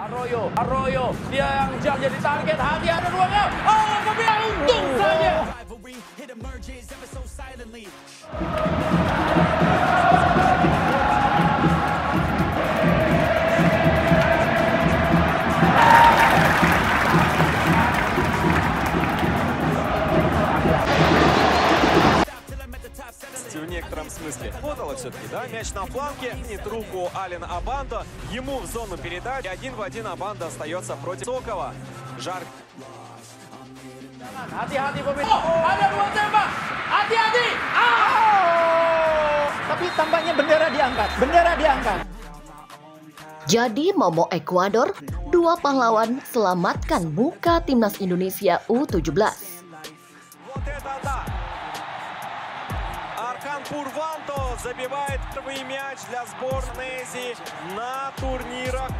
Arroyo, dia yang jadi target, hati ada ruangnya. Oh, kemudian untung saja. В некотором смысле. Подало все-таки, да? Мяч на фланге, нет руку Ален Абандо. Ему в зону передать. 1 в 1 Абандо остается против Сокова. Жар. Hati-hati pemain. Oh, ada dua tembak. Hati-hati. Oh! Tapi tampaknya bendera diangkat. Jadi Momo Ekuador, dua pahlawan selamatkan muka timnas Indonesia U17. Аркан Пурванто забивает первый мяч для сборной Индонезии на турнирах.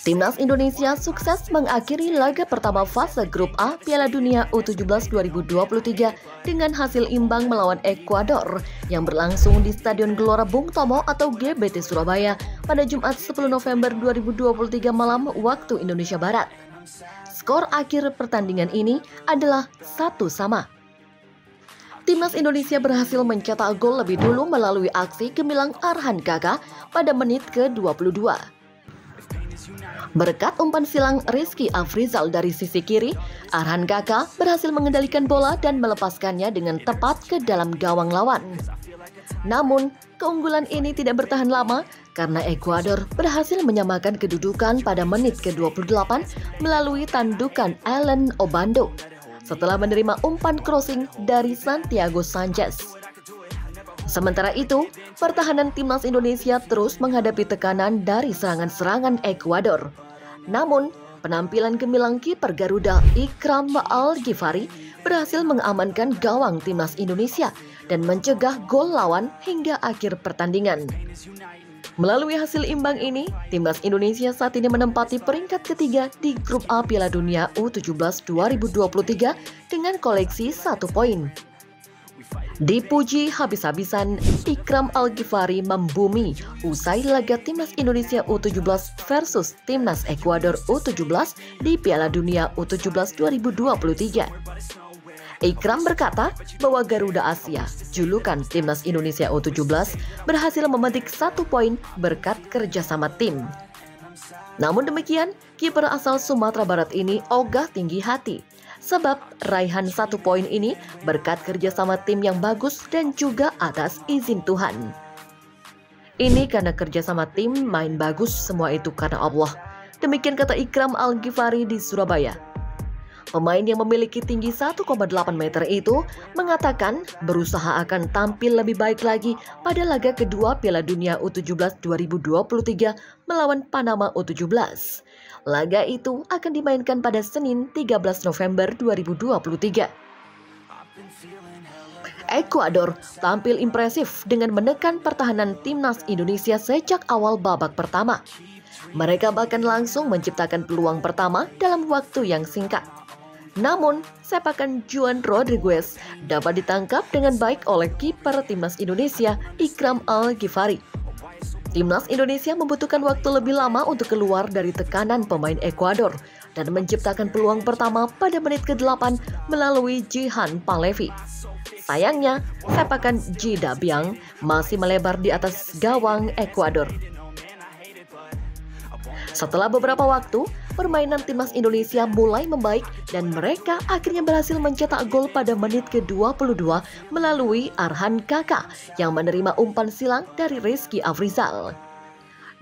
Timnas Indonesia sukses mengakhiri laga pertama fase grup A Piala Dunia U17 2023 dengan hasil imbang melawan Ekuador yang berlangsung di Stadion Gelora Bung Tomo atau GBT Surabaya pada Jumat 10 November 2023 malam waktu Indonesia Barat. Skor akhir pertandingan ini adalah 1-1. Timnas Indonesia berhasil mencetak gol lebih dulu melalui aksi gemilang Arhan Kaka pada menit ke-22. Berkat umpan silang Rizky Afrizal dari sisi kiri, Arhan Kaka berhasil mengendalikan bola dan melepaskannya dengan tepat ke dalam gawang lawan. Namun, keunggulan ini tidak bertahan lama karena Ekuador berhasil menyamakan kedudukan pada menit ke-28 melalui tandukan Allen Obando setelah menerima umpan crossing dari Santiago Sanchez. Sementara itu, pertahanan timnas Indonesia terus menghadapi tekanan dari serangan-serangan Ekuador. Namun, penampilan gemilang kiper Garuda Ikram Al-Ghifari berhasil mengamankan gawang timnas Indonesia dan mencegah gol lawan hingga akhir pertandingan. Melalui hasil imbang ini, timnas Indonesia saat ini menempati peringkat ketiga di grup A Piala Dunia U17 2023 dengan koleksi 1 poin. Dipuji habis-habisan, Ikram Al-Ghifari membumi usai laga timnas Indonesia U17 versus timnas Ekuador U17 di Piala Dunia U17 2023. Ikram berkata bahwa Garuda Asia, julukan timnas Indonesia U17, berhasil memetik 1 poin berkat kerjasama tim. Namun demikian, kiper asal Sumatera Barat ini ogah tinggi hati. Sebab raihan 1 poin ini berkat kerjasama tim yang bagus dan juga atas izin Tuhan. Ini karena kerjasama tim main bagus, semua itu karena Allah. Demikian kata Ikram Al-Ghifari di Surabaya. Pemain yang memiliki tinggi 1,8 meter itu mengatakan berusaha akan tampil lebih baik lagi pada laga kedua Piala Dunia U17 2023 melawan Panama U17. Laga itu akan dimainkan pada Senin 13 November 2023. Ekuador tampil impresif dengan menekan pertahanan timnas Indonesia sejak awal babak pertama. Mereka bahkan langsung menciptakan peluang pertama dalam waktu yang singkat. Namun, sepakan Juan Rodriguez dapat ditangkap dengan baik oleh kiper timnas Indonesia, Ikram Al-Ghifari. Timnas Indonesia membutuhkan waktu lebih lama untuk keluar dari tekanan pemain Ekuador dan menciptakan peluang pertama pada menit ke-8 melalui Jihan Palevi. Sayangnya, sepakan Ji Dabiang masih melebar di atas gawang Ekuador. Setelah beberapa waktu, permainan timnas Indonesia mulai membaik dan mereka akhirnya berhasil mencetak gol pada menit ke-22 melalui Arhan Kaka yang menerima umpan silang dari Rizky Afrizal.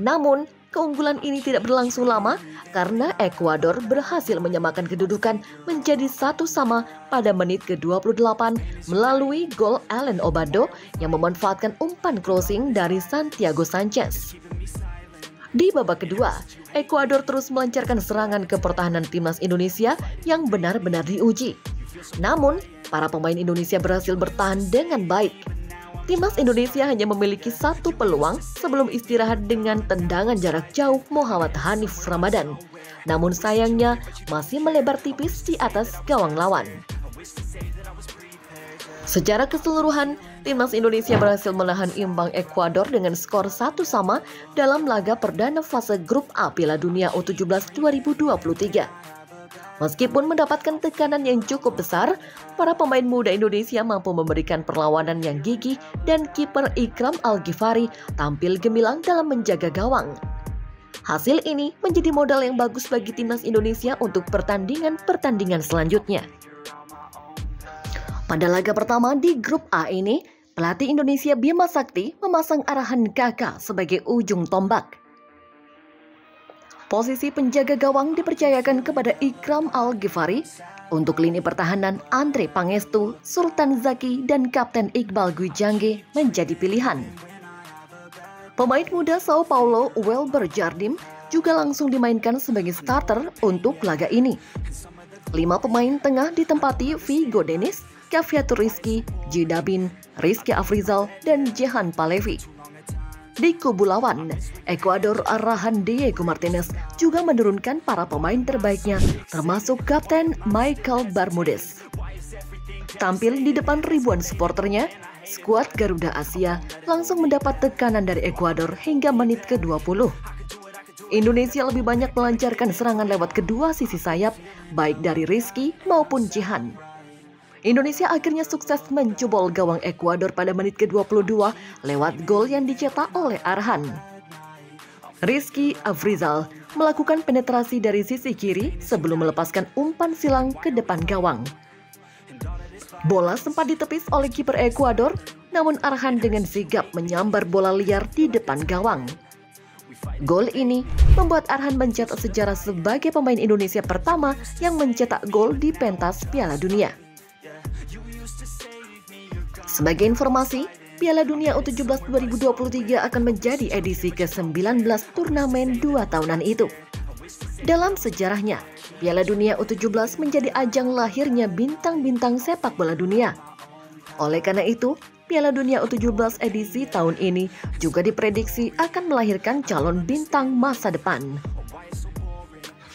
Namun, keunggulan ini tidak berlangsung lama karena Ekuador berhasil menyamakan kedudukan menjadi 1-1 pada menit ke-28 melalui gol Allen Obando yang memanfaatkan umpan crossing dari Santiago Sanchez. Di babak kedua, Ekuador terus melancarkan serangan ke pertahanan timnas Indonesia yang benar-benar diuji. Namun, para pemain Indonesia berhasil bertahan dengan baik. Timnas Indonesia hanya memiliki 1 peluang sebelum istirahat dengan tendangan jarak jauh Muhammad Hanif Ramadan. Namun sayangnya masih melebar tipis di atas gawang lawan. Secara keseluruhan, Timnas Indonesia berhasil menahan imbang Ekuador dengan skor 1-1 dalam laga perdana fase grup A Piala Dunia U17 2023. Meskipun mendapatkan tekanan yang cukup besar, para pemain muda Indonesia mampu memberikan perlawanan yang gigih dan kiper Ikram Al-Ghifari tampil gemilang dalam menjaga gawang. Hasil ini menjadi modal yang bagus bagi Timnas Indonesia untuk pertandingan selanjutnya. Pada laga pertama di grup A ini, pelatih Indonesia Bima Sakti memasang Arhan Kakak sebagai ujung tombak. Posisi penjaga gawang dipercayakan kepada Ikram Al-Ghifari. Untuk lini pertahanan, Andre Pangestu, Sultan Zaki, dan Kapten Iqbal Gwijangge menjadi pilihan. Pemain muda Sao Paulo Welber Jardim juga langsung dimainkan sebagai starter untuk laga ini. 5 pemain tengah ditempati Vigo Dennis, Cafiatur Rizky, Jidabin, Rizky Afrizal, dan Jehan Palevi. Di kubu lawan, Ekuador arahan Diego Martinez juga menurunkan para pemain terbaiknya, termasuk Kapten Michael Bermudez. Tampil di depan ribuan supporternya, skuad Garuda Asia langsung mendapat tekanan dari Ekuador hingga menit ke-20. Indonesia lebih banyak melancarkan serangan lewat kedua sisi sayap, baik dari Rizky maupun Jehan. Indonesia akhirnya sukses menjebol gawang Ekuador pada menit ke-22 lewat gol yang dicetak oleh Arhan. Rizky Afrizal melakukan penetrasi dari sisi kiri sebelum melepaskan umpan silang ke depan gawang. Bola sempat ditepis oleh kiper Ekuador, namun Arhan dengan sigap menyambar bola liar di depan gawang. Gol ini membuat Arhan mencetak sejarah sebagai pemain Indonesia pertama yang mencetak gol di pentas Piala Dunia. Sebagai informasi, Piala Dunia U17 2023 akan menjadi edisi ke-19 turnamen 2 tahunan itu. Dalam sejarahnya, Piala Dunia U17 menjadi ajang lahirnya bintang-bintang sepak bola dunia. Oleh karena itu, Piala Dunia U17 edisi tahun ini juga diprediksi akan melahirkan calon bintang masa depan.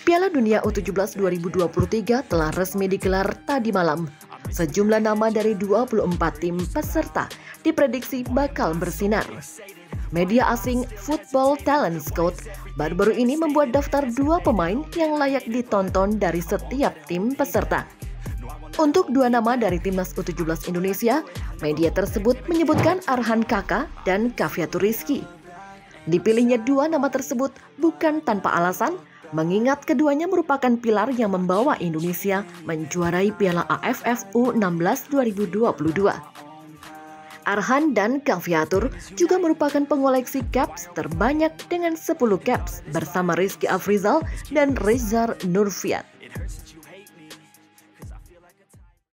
Piala Dunia U17 2023 telah resmi digelar tadi malam. Sejumlah nama dari 24 tim peserta diprediksi bakal bersinar. Media asing Football Talent Scout baru-baru ini membuat daftar 2 pemain yang layak ditonton dari setiap tim peserta. Untuk 2 nama dari Timnas U17 Indonesia, media tersebut menyebutkan Arhan Kakak dan Cafiatur Rizky. Dipilihnya 2 nama tersebut bukan tanpa alasan, mengingat keduanya merupakan pilar yang membawa Indonesia menjuarai Piala AFF U16 2022. Arhan dan Cafiatur juga merupakan pengoleksi caps terbanyak dengan 10 caps bersama Rizky Afrizal dan Rezar Nurfiat.